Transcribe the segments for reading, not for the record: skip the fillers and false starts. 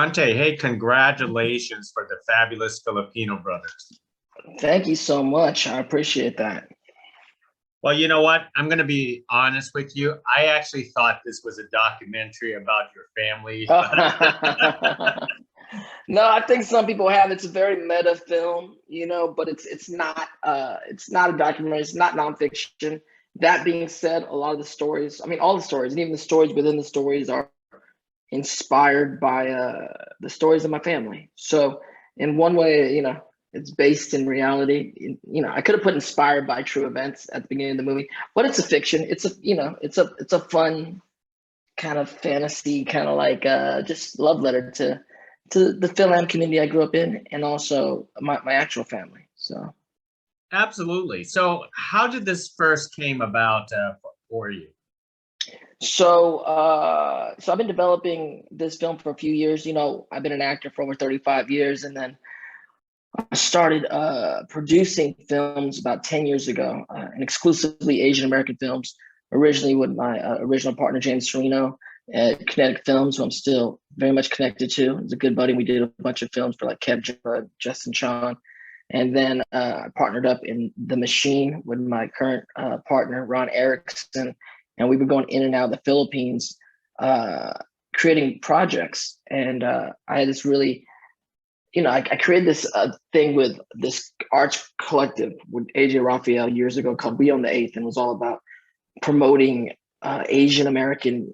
Dante, hey, congratulations for the Fabulous Filipino Brothers. Thank you so much. I appreciate that. Well, you know what? I'm going to be honest with you. I actually thought this was a documentary about your family. No, I think some people have. It's a very meta film, but it's not a documentary. It's not nonfiction. That being said, a lot of the stories, I mean, all the stories, and even the stories within the stories are inspired by the stories of my family. So in one way, it's based in reality. I could have put inspired by true events at the beginning of the movie, but it's a fiction. It's a fun kind of fantasy, kind of like just love letter to the Fil-Am community I grew up in, and also my actual family. So Absolutely. So how did this first came about for you? so I've been developing this film for a few years. I've been an actor for over 35 years, and then I started producing films about 10 years ago, and exclusively Asian American films, originally with my original partner, James Serino at Kinetic Films, who I'm still very much connected to. He's a good buddy. We did a bunch of films for like Kev Judd, Justin Chon. And then I partnered up in The Machine with my current partner, Ron Erickson. And we were going in and out of the Philippines, creating projects. And I had this really, I created this thing with this arts collective with AJ Raphael years ago called We Own the Eighth, and was all about promoting Asian American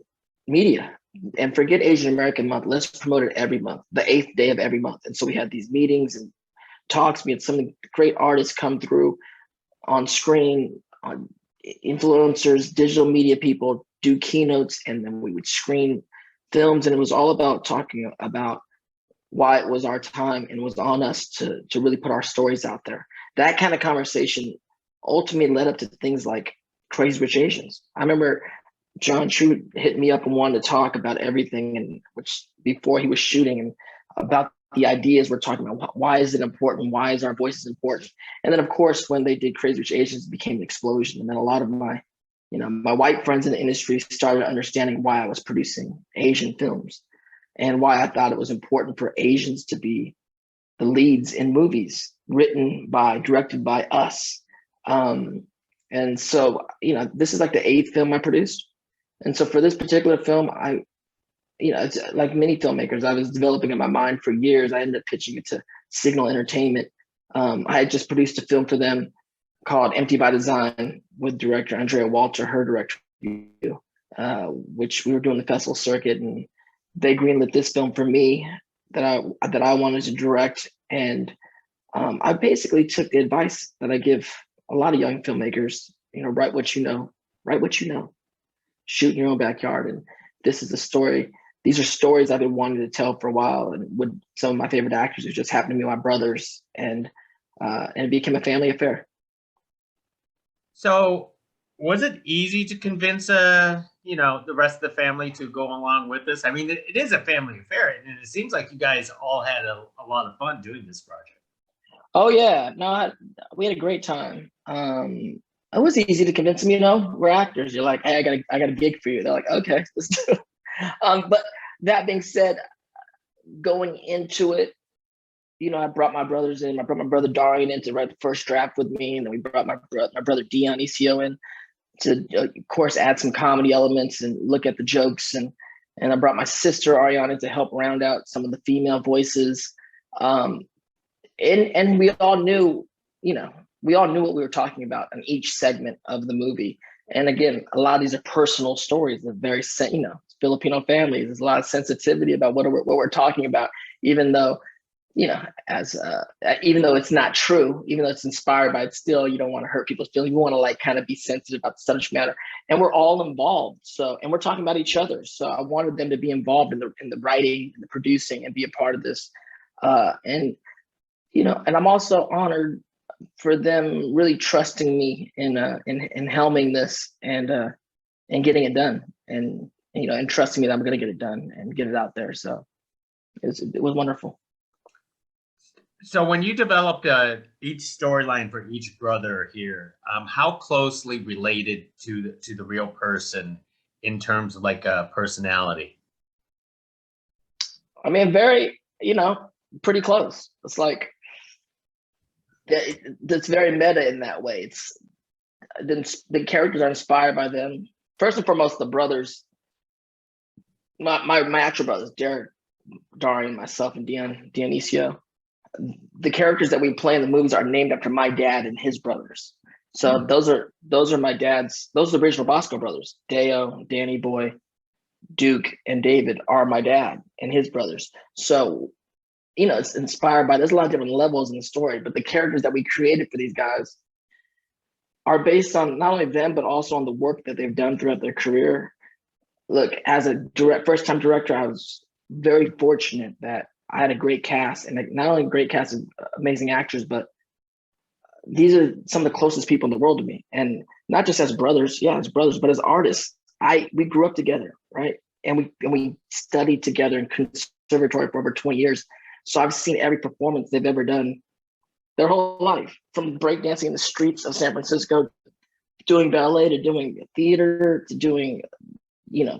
media. And forget Asian American month, let's promote it every month, the eighth day of every month. And so we had these meetings and talks. We had some great artists come through on screen, on influencers, digital media people do keynotes, and then we would screen films. And it was all about talking about why it was our time and was on us to really put our stories out there. That kind of conversation ultimately led up to things like Crazy Rich Asians. I remember John Chu hit me up and wanted to talk about everything, and which before he was shooting, and about the ideas we're talking about. Why is it important? Why is our voices important? And then, of course, when they did Crazy Rich Asians, it became an explosion. And then a lot of my white friends in the industry started understanding why I was producing Asian films and why I thought it was important for Asians to be the leads in movies directed by us. And so, this is like the eighth film I produced. And so for this particular film, it's like many filmmakers, I was developing in my mind for years. I ended up pitching it to Signal Entertainment. I had just produced a film for them called Empty by Design with director Andrea Walter, her director, which we were doing the festival circuit, and they greenlit this film for me that I wanted to direct. And I basically took the advice that I give a lot of young filmmakers, write what you know, shoot in your own backyard. And this is a story. These are stories I've been wanting to tell for a while, and with some of my favorite actors who just happened to be my brothers, and it became a family affair. So was it easy to convince the rest of the family to go along with this? I mean, it is a family affair, and it seems like you guys all had a lot of fun doing this project. Oh yeah, no, we had a great time. It was easy to convince them. We're actors. You're like, hey, I got a gig for you. They're like, okay, let's do it. But that being said, going into it, I brought my brothers in. I brought my brother Darian in to write the first draft with me, and then we brought my brother Dion ECO in to, of course, add some comedy elements and look at the jokes, and I brought my sister Ariana to help round out some of the female voices. And we all knew, what we were talking about in each segment of the movie. And again, a lot of these are personal stories. They're very, Filipino families. There's a lot of sensitivity about what we're talking about, even though, even though it's not true, even though it's inspired by it, still, you don't want to hurt people's feelings. You want to like kind of be sensitive about the subject matter, and we're all involved. So, and we're talking about each other. So I wanted them to be involved in the writing and the producing and be a part of this. And I'm also honored for them really trusting me in helming this and getting it done, and and trusting me that I'm going to get it done and get it out there. So it was wonderful. So when you developed each storyline for each brother here, how closely related to the real person in terms of like personality? I mean, very, pretty close. It's like, it's very meta in that way. It's the characters are inspired by them. First and foremost, the brothers, my actual brothers, Derek, Darian, myself, and Dionisio. The characters that we play in the movies are named after my dad and his brothers. So those are my dad's. Those are the original Basco brothers. Deo, Danny Boy, Duke, and David are my dad and his brothers. So, it's inspired by. There's a lot of different levels in the story, but the characters that we created for these guys are based on not only them, but also on the work that they've done throughout their career. Look, as a first-time director, I was very fortunate that I had a great cast, and not only a great cast of amazing actors, but these are some of the closest people in the world to me. And not just as brothers, but as artists. We grew up together, right? And we studied together in conservatory for over 20 years. So I've seen every performance they've ever done their whole life, from breakdancing in the streets of San Francisco, doing ballet, to doing theater, to doing,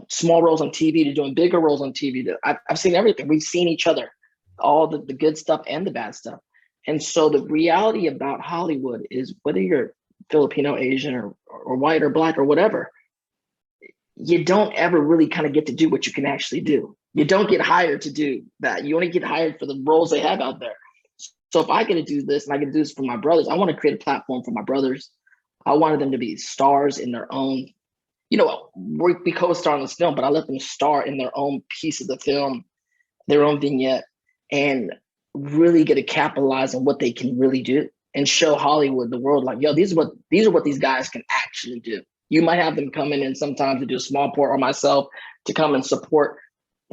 small roles on TV, to doing bigger roles on TV. I've seen everything. We've seen each other, all the good stuff and the bad stuff. And so the reality about Hollywood is, whether you're Filipino, Asian, or white or black or whatever, you don't ever really kind of get to do what you can actually do. You don't get hired to do that. You only get hired for the roles they have out there. So if I get to do this, and I get to do this for my brothers, I want to create a platform for my brothers. I wanted them to be stars in their own, we co-star in this film, but I let them star in their own piece of the film, their own vignette, and really get to capitalize on what they can really do and show Hollywood, the world, like, yo, these are what these guys can actually do. You might have them come in and sometimes to do a small part, or myself to come and support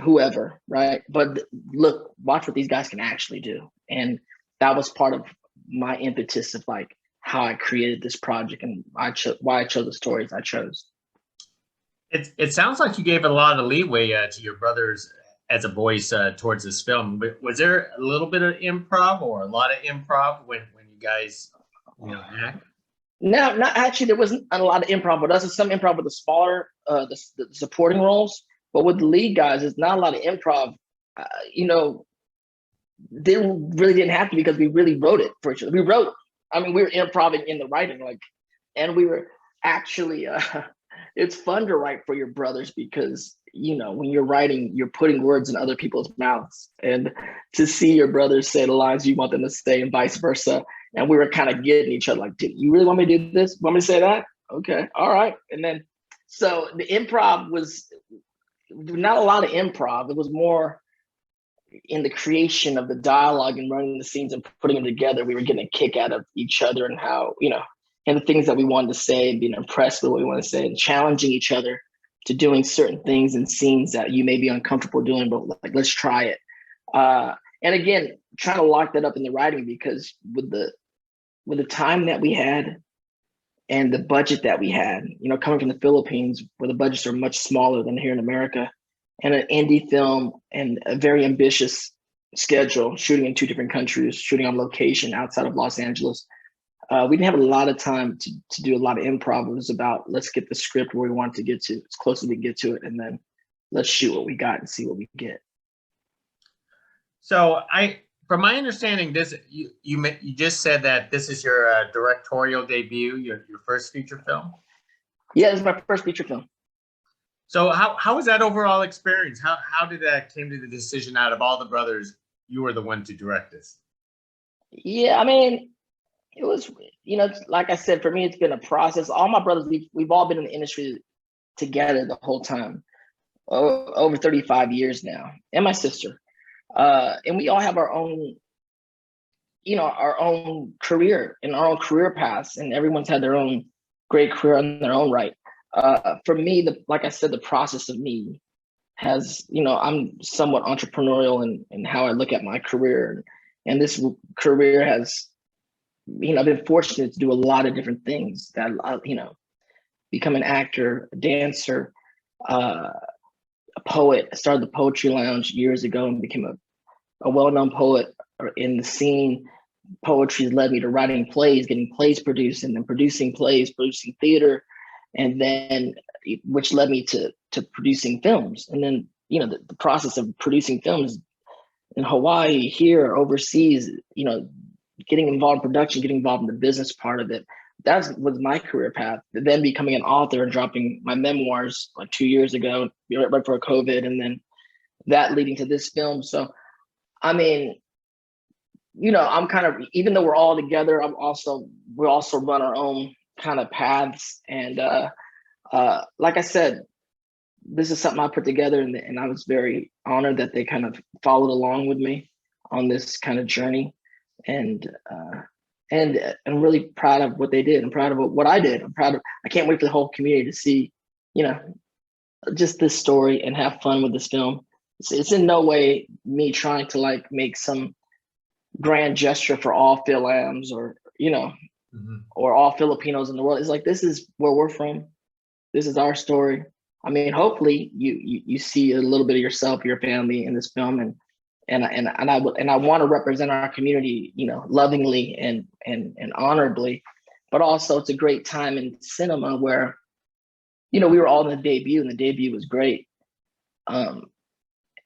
whoever, right? But look, watch what these guys can actually do. And that was part of my impetus of like how I created this project and why I chose the stories I chose. It sounds like you gave a lot of leeway to your brothers as a voice towards this film. But was there a little bit of improv, or a lot of improv when you guys act? No, not actually. There wasn't a lot of improv, but there's some improv with the smaller, the supporting roles. But with the lead guys, it's not a lot of improv. They really didn't have to, because we really wrote it for each other. We were improvising in the writing, and we were actually. It's fun to write for your brothers, because when you're writing, you're putting words in other people's mouths, and to see your brothers say the lines you want them to say, and vice versa. And we were kind of getting each other like, dude, you really want me to do this? Want me to say that? Okay, all right. And then, so the improv was not a lot of improv. It was more in the creation of the dialogue and running the scenes and putting them together. We were getting a kick out of each other, and how, and the things that we wanted to say, and being impressed with what we want to say, and challenging each other to doing certain things in scenes that you may be uncomfortable doing, but like, let's try it. And again, trying to lock that up in the writing, because with the time that we had and the budget that we had, coming from the Philippines, where the budgets are much smaller than here in America, and an indie film and a very ambitious schedule, shooting in 2 different countries, shooting on location outside of Los Angeles. We didn't have a lot of time to do a lot of improv. It was about, let's get the script where we want to get to, as close as we can get to it, and then let's shoot what we got and see what we get. So from my understanding, you just said that this is your directorial debut, your first feature film. Yeah, this is my first feature film. So how was that overall experience? How did that came to the decision, out of all the brothers, you were the one to direct this? Yeah, I mean, it was, like I said, for me, it's been a process. All my brothers, we've all been in the industry together the whole time, over 35 years now, and my sister. And we all have our own, our own career and our own career paths, and everyone's had their own great career in their own right. For me, like I said, the process of me has, I'm somewhat entrepreneurial in how I look at my career, and this career has, I've been fortunate to do a lot of different things that, become an actor, a dancer, a poet. I started the Poetry Lounge years ago and became a well-known poet in the scene. Poetry led me to writing plays, getting plays produced, and then producing plays, producing theater, and then which led me to producing films. And then, the process of producing films in Hawaii, here, overseas, getting involved in production, getting involved in the business part of it. That was my career path. Then becoming an author and dropping my memoirs like 2 years ago, right before COVID, and then that leading to this film. So, I mean, I'm kind of, even though we're all together, we also run our own kind of paths. And like I said, this is something I put together, and I was very honored that they kind of followed along with me on this kind of journey. And I'm really proud of what they did. I'm proud of what I did. I can't wait for the whole community to see, just this story and have fun with this film. It's in no way me trying to like make some grand gesture for all Fil-Ams or, or all Filipinos in the world. It's like, this is where we're from. This is our story. I mean, hopefully you see a little bit of yourself, your family in this film, and I want to represent our community, lovingly and honorably. But also, it's a great time in cinema where, we were all in the debut, and the debut was great.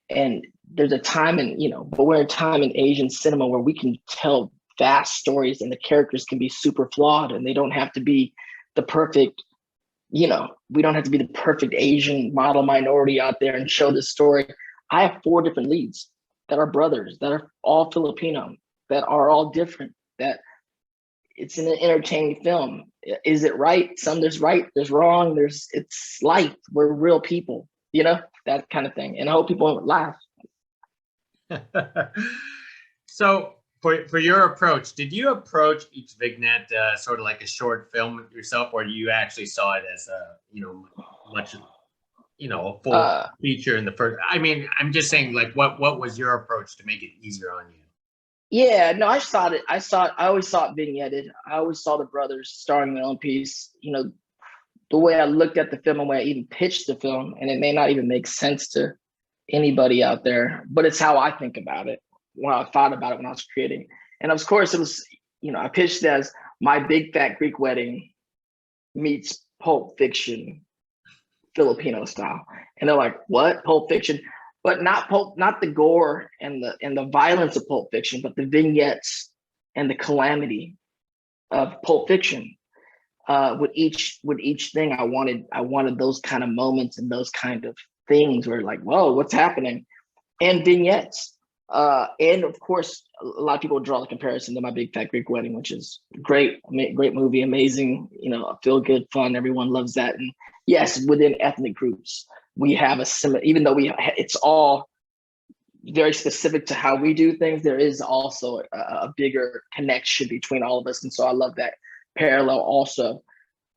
And there's a time but we're in a time in Asian cinema where we can tell vast stories, and the characters can be super flawed, and they don't have to be the perfect. We don't have to be the perfect Asian model minority out there and show this story. I have 4 different leads that are brothers, that are all Filipino, that are all different, that it's an entertaining film. Is it right? There's right, there's wrong, it's life. We're real people, that kind of thing. And I hope people laugh. So for your approach, did you approach each vignette sort of like a short film yourself, or you actually saw it as a a full feature in the first? I mean, I'm just saying, like, what was your approach to make it easier on you? Yeah, no, I saw it. I always saw it vignetted. I always saw the brothers starring their own piece. The way I looked at the film, the way I even pitched the film, and it may not even make sense to anybody out there, but it's how I think about it when I thought about it when I was creating. And of course, it was, I pitched it as My Big Fat Greek Wedding meets Pulp Fiction, Filipino style. And they're like, what? Pulp Fiction? But not the gore and the violence of Pulp Fiction, but the vignettes and the calamity of Pulp Fiction. With each thing, I wanted those kind of moments and those kind of things where like, whoa, what's happening? And vignettes. And of course, a lot of people draw the comparison to My Big Fat Greek Wedding, which is great movie, amazing, feel good, fun. Everyone loves that. And yes, within ethnic groups, we have a similar, even though it's all very specific to how we do things, there is also a bigger connection between all of us. And so I love that parallel also.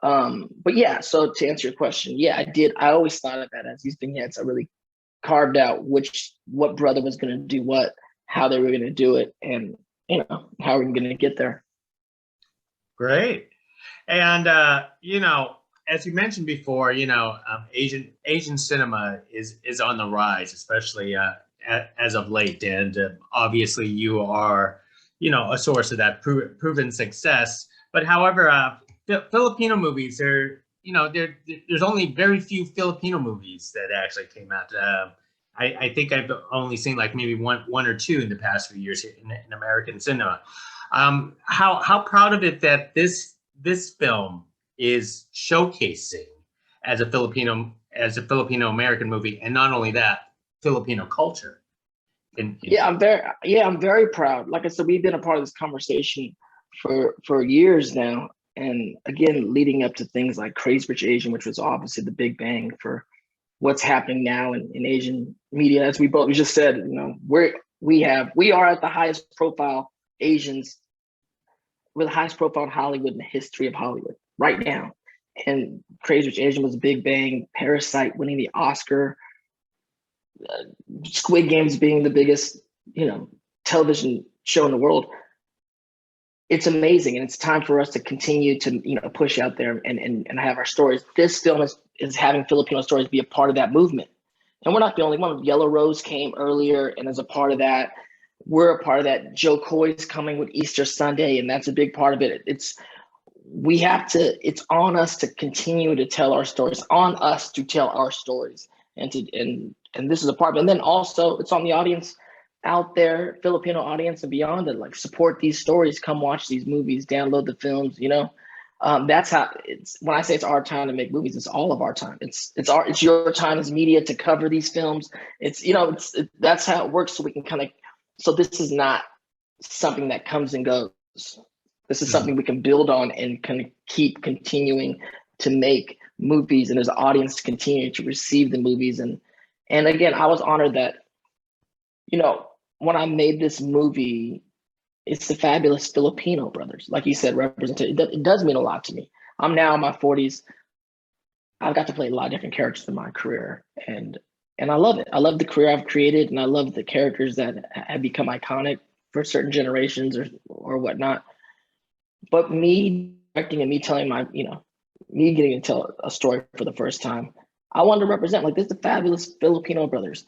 But yeah, so to answer your question, yeah, I did. I always thought of that as these vignettes. I really carved out what brother was going to do what, how they were going to do it, and how we're going to get there. Great. And as you mentioned before, Asian cinema is on the rise, especially as of late. And obviously, you are a source of that proven success. But however, Filipino movies there's only very few Filipino movies that actually came out. I think I've only seen like maybe one or two in the past few years in American cinema. How proud of it that this film is showcasing as a Filipino American movie, and not only that, Filipino culture. I'm very proud. Like I said, we've been a part of this conversation for years now. And again, leading up to things like Crazy Rich Asian, which was obviously the big bang for what's happening now in Asian media. As we just said, we are at the highest profile Asians, with the highest profile in Hollywood in the history of Hollywood right now. And Crazy Rich Asian was a big bang. Parasite winning the Oscar. Squid Games being the biggest, television show in the world. It's amazing, and it's time for us to continue to push out there and have our stories. This film is having Filipino stories be a part of that movement, and we're not the only one. Yellow Rose came earlier, and as a part of that, we're a part of that. Joe Coy's coming with Easter Sunday, and that's a big part of it. It's on us to continue to tell our stories, on us to tell our stories, and this is a part of it. And then also it's on the audience out there, Filipino audience and beyond, that like support these stories, come watch these movies, download the films, you know. That's how it's, when I say it's our time to make movies, it's all of our time. It's your time as media to cover these films. It's, you know, that's how it works. So we can kind of, so this is not something that comes and goes. This is something we can build on and kind of keep continuing to make movies, and there's an audience to continue to receive the movies. And again, I was honored that, you know, when I made this movie, it's the Fabulous Filipino Brothers. Like you said, representation. It does mean a lot to me. I'm now in my 40s. I've got to play a lot of different characters in my career, and I love it. I love the career I've created, and I love the characters that have become iconic for certain generations or whatnot. But me directing and me telling my, you know, me getting to tell a story for the first time, I wanted to represent like this, the Fabulous Filipino Brothers,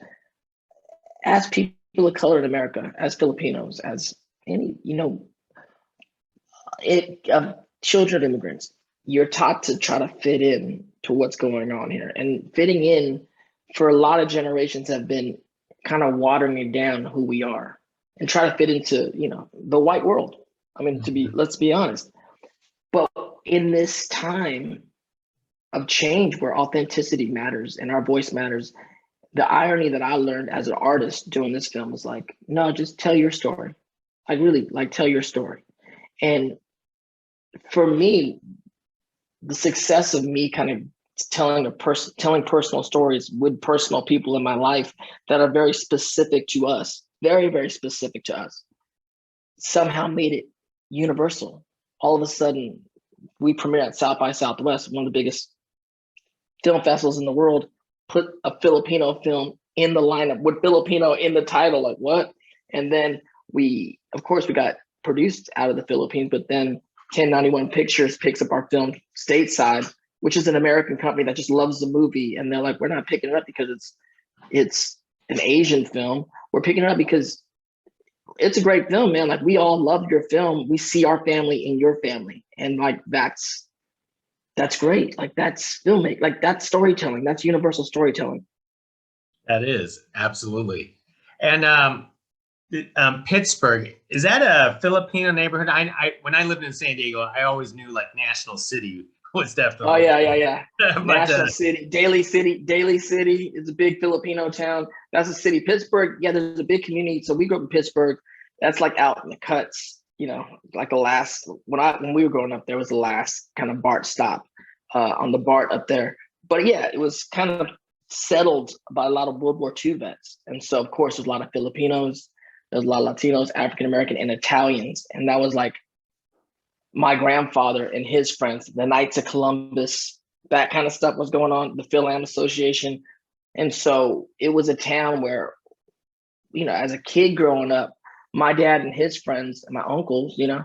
as people of color in America, as Filipinos, as any, you know, children of immigrants. You're taught to try to fit in to what's going on here, and fitting in for a lot of generations have been kind of watering down who we are and try to fit into, you know, the white world. I mean, let's be honest. But in this time of change where authenticity matters and our voice matters, the irony that I learned as an artist doing this film is like, no, just tell your story. Like really, like tell your story. And for me, the success of me kind of telling personal stories with personal people in my life that are very specific to us, very, very specific to us, somehow made it universal. All of a sudden, we premiered at South by Southwest, one of the biggest film festivals in the world, put a Filipino film in the lineup with Filipino in the title, like what? And then we, of course, we got produced out of the Philippines, but then 1091 Pictures picks up our film stateside, which is an American company that just loves the movie. And they're like, we're not picking it up because it's an Asian film. We're picking it up because it's a great film, man. Like we all love your film. We see our family in your family. And like, that's great. Like that's filmmaking, like that's storytelling. That's universal storytelling. That is absolutely. And Pittsburgh, is that a Filipino neighborhood? I when I lived in San Diego, I always knew like National City was definitely. Oh yeah. But, National City, Daly City is a big Filipino town. That's a city. Pittsburgh, yeah, there's a big community. So we grew up in Pittsburgh. That's like out in the cuts, you know, like the last when we were growing up, there was the last kind of BART stop on the BART up there. But yeah, it was kind of settled by a lot of World War II vets. And so of course there's a lot of Filipinos, there's a lot of Latinos, African American, and Italians. And that was like my grandfather and his friends, the Knights of Columbus, that kind of stuff was going on, the Fil-Am Association. And so it was a town where, you know, as a kid growing up, my dad and his friends and my uncles, you know,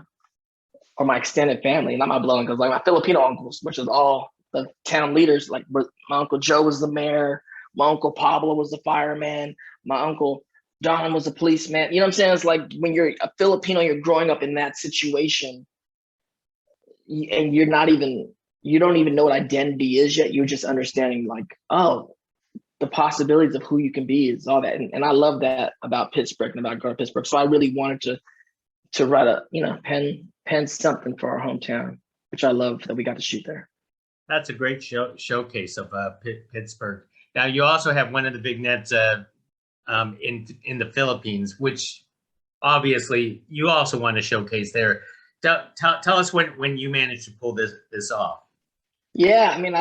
or my extended family, not my blood uncles, like my Filipino uncles, which is all the town leaders. Like my Uncle Joe was the mayor, my Uncle Pablo was the fireman, my Uncle Don was a policeman. You know what I'm saying? It's like when you're a Filipino, you're growing up in that situation and you don't even know what identity is yet. You're just understanding like, oh, the possibilities of who you can be is all that. And I love that about Pittsburgh and about growing up Pittsburgh. So I really wanted to write a, you know, pen something for our hometown, which I love that we got to shoot there. That's a great showcase of Pittsburgh. Now you also have one of the vignettes in the Philippines, which obviously you also want to showcase there. Tell us when you managed to pull this off. Yeah, I mean,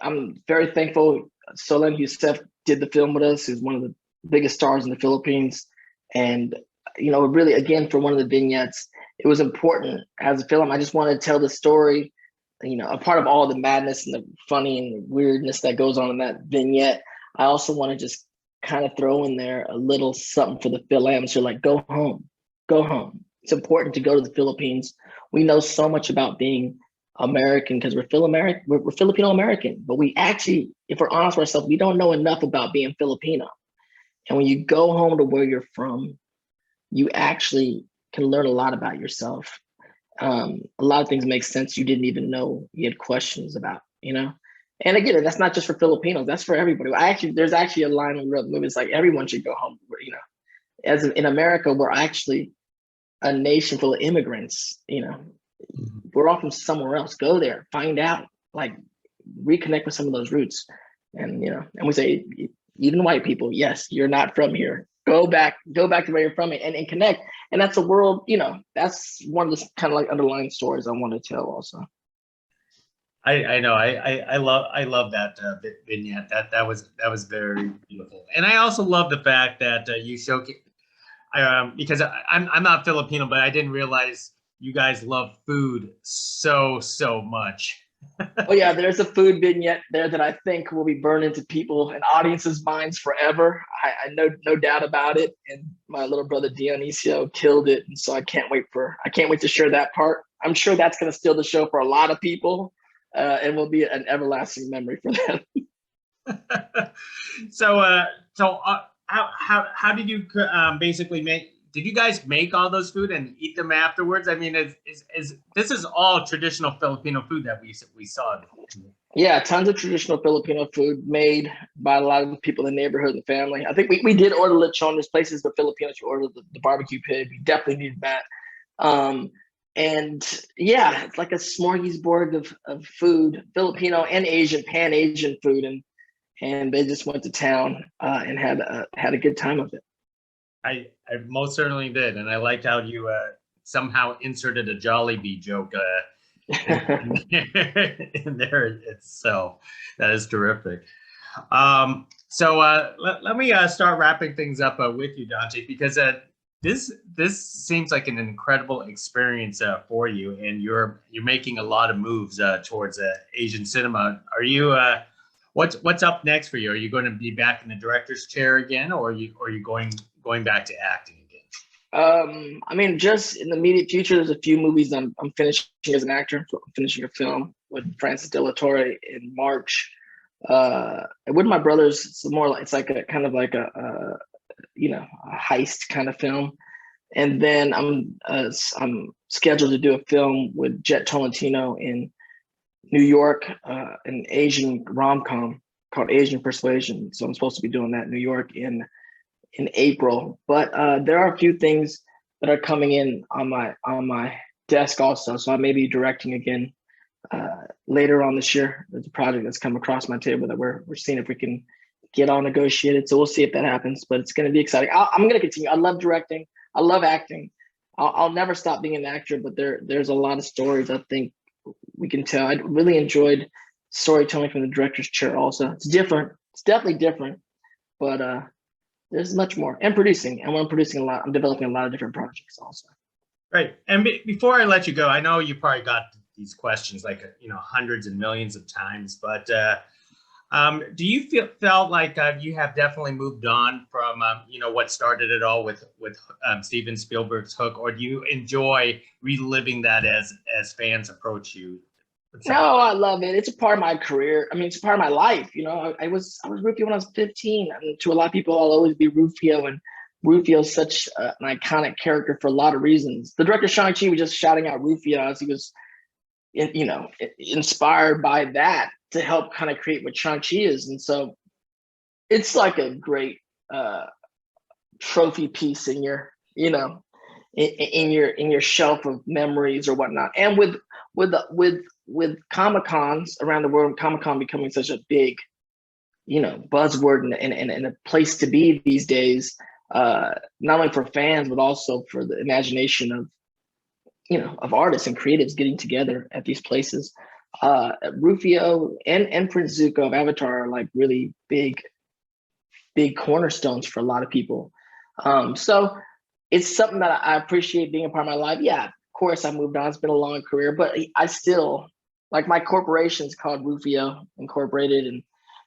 I'm very thankful. Solen Youssef did the film with us. He's one of the biggest stars in the Philippines, and you know, really, again, for one of the vignettes, it was important as a film. I just wanted to tell the story. You know, a part of all the madness and the funny and the weirdness that goes on in that vignette, I also want to just kind of throw in there a little something for the Fil-Am. So like, go home, go home. It's important to go to the Philippines. We know so much about being American because we're Filipino American, but we actually, if we're honest with ourselves, we don't know enough about being Filipino. And when you go home to where you're from, you actually can learn a lot about yourself. A lot of things make sense you didn't even know you had questions about, you know? And again, that's not just for Filipinos, that's for everybody. There's actually a line in the movie, it's like everyone should go home, you know? in America, we're actually a nation full of immigrants. We're all from somewhere else. Go there, find out, like reconnect with some of those roots. And and we say, even white people, yes, you're not from here. Go back to where you're from and connect. And that's a world, that's one of the kind of like underlying stories I want to tell also. I know. I love that vignette. That was very beautiful. And I also love the fact that you showcase, because I'm not Filipino, but I didn't realize you guys love food so much. Oh yeah, there's a food vignette there that I think will be burned into people and audiences' minds forever. I know, no doubt about it. And my little brother Dionisio killed it, and so I can't wait to share that part. I'm sure that's going to steal the show for a lot of people, and will be an everlasting memory for them. So how did you basically make? Did you guys make all those food and eat them afterwards? I mean, this is all traditional Filipino food that we saw? Yeah, tons of traditional Filipino food made by a lot of the people in the neighborhood and family. I think we did order lechon. There's places the Filipinos who order the barbecue pig. We definitely needed that. And yeah, it's like a smorgasbord of food, Filipino and Asian, Pan-Asian food, and they just went to town and had a good time of it. I most certainly did, and I liked how you somehow inserted a Jollibee joke in there itself. That is terrific. So let me start wrapping things up with you, Dante, because this seems like an incredible experience for you, and you're making a lot of moves towards Asian cinema. Are you? What's up next for you? Are you going to be back in the director's chair again, or are you going back to acting again? I mean, just in the immediate future, there's a few movies I'm finishing as an actor. I'm finishing a film with Francis De La Torre in March. With my brothers, it's like a kind of like a heist kind of film. And then I'm scheduled to do a film with Jet Tolentino in New York, an Asian rom-com called Asian Persuasion. So I'm supposed to be doing that in New York in April. But there are a few things that are coming in on my desk also. So I may be directing again later on this year. There's a project that's come across my table that we're seeing if we can get all negotiated. So we'll see if that happens. But it's going to be exciting. I'm going to continue. I love directing. I love acting. I'll never stop being an actor. But there's a lot of stories I think we can tell. I really enjoyed storytelling from the director's chair also. It's different. It's definitely different. But there's much more. And producing. And when I'm producing a lot, I'm developing a lot of different projects also. Right. And before I let you go, I know you probably got these questions like hundreds and millions of times, but do you felt like you have definitely moved on from what started it all with Steven Spielberg's Hook, or do you enjoy reliving that as fans approach you? No, I love it. It's a part of my career. I mean, it's a part of my life. I was Rufio when I was 15. I mean, to a lot of people, I'll always be Rufio, and Rufio is such an iconic character for a lot of reasons. The director Shang-Chi was just shouting out Rufio as he was, inspired by that to help kind of create what Shang-Chi is. And so it's like a great trophy piece in your, in your shelf of memories or whatnot. And with Comic-Cons around the world, Comic-Con becoming such a big, buzzword and a place to be these days, not only for fans, but also for the imagination of artists and creatives getting together at these places. Rufio and Prince Zuko of Avatar are like really big cornerstones for a lot of people. So it's something that I appreciate being a part of my life. Yeah, of course I moved on. It's been a long career, but I still, like, my corporation's called Rufio Incorporated, and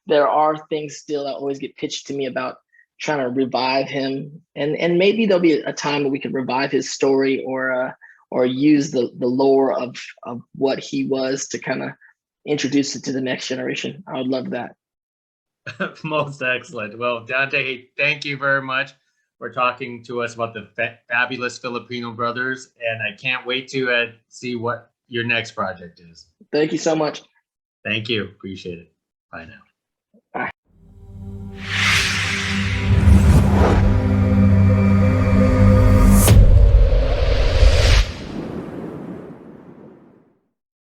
there are things still that always get pitched to me about trying to revive him. And maybe there'll be a time that we can revive his story or use the lore of what he was to kind of introduce it to the next generation. I would love that. Most excellent. Well, Dante, thank you very much for talking to us about the Fabulous Filipino Brothers, and I can't wait to see what your next project is. Thank you so much. Thank you. Appreciate it. Bye now.